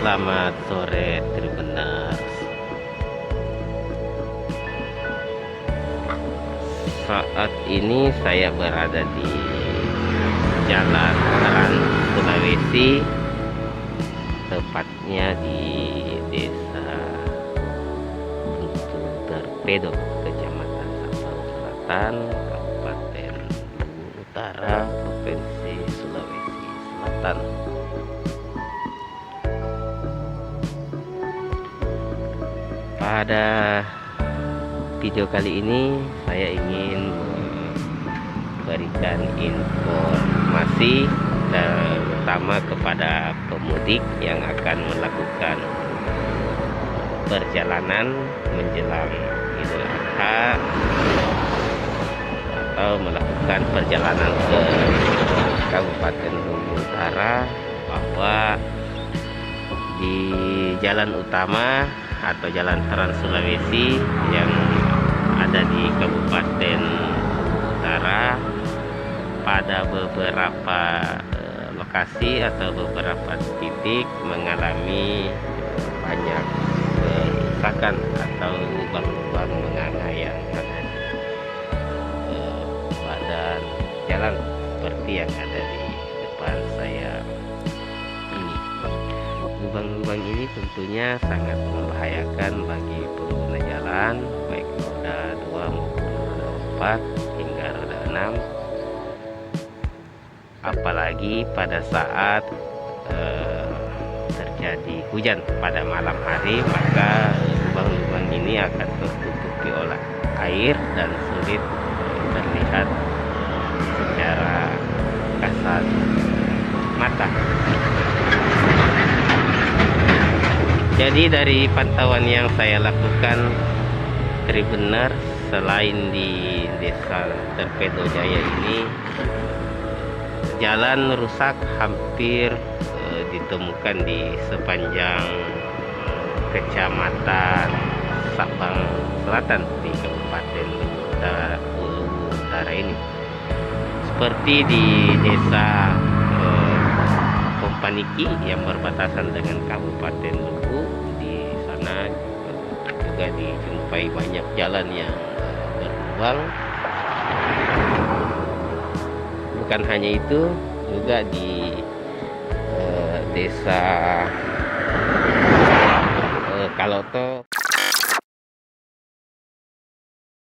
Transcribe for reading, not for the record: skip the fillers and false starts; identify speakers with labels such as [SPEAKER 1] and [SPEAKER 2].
[SPEAKER 1] Selamat sore Tribuners. Saat ini saya berada di Jalan Trans Sulawesi, tepatnya di Desa Buntu Torpedo, Kecamatan Sabau Selatan, Kabupaten Luwu Utara, Provinsi Sulawesi Selatan. Pada video kali ini saya ingin memberikan informasi terutama kepada pemudik yang akan melakukan perjalanan menjelang Idul Adha atau melakukan perjalanan ke Kabupaten Luwu Utara, bahwa di jalan utama atau jalan Trans Sulawesi yang ada di Kabupaten Utara, pada beberapa lokasi atau beberapa titik mengalami banyak kerusakan atau lubang-lubang menganga yang ada di badan jalan seperti yang ada di depan saya ini. Lubang-lubang ini tentunya sangat membahayakan bagi pengguna jalan, baik roda 2 maupun roda 4 hingga roda 6. Apalagi pada saat terjadi hujan pada malam hari, maka lubang-lubang ini akan tertutupi oleh air dan sulit terlihat secara kasat mata. Jadi dari pantauan yang saya lakukan, Tribuners, selain di Desa Torpedo Jaya ini, jalan rusak hampir ditemukan di sepanjang Kecamatan Sabang Selatan di Kabupaten Luwu Utara ini, seperti di Desa Kompaniki yang berbatasan dengan Kabupaten Luwu. Di sana juga dijumpai banyak jalan yang berlubang. Bukan hanya itu, juga di Desa Kaloto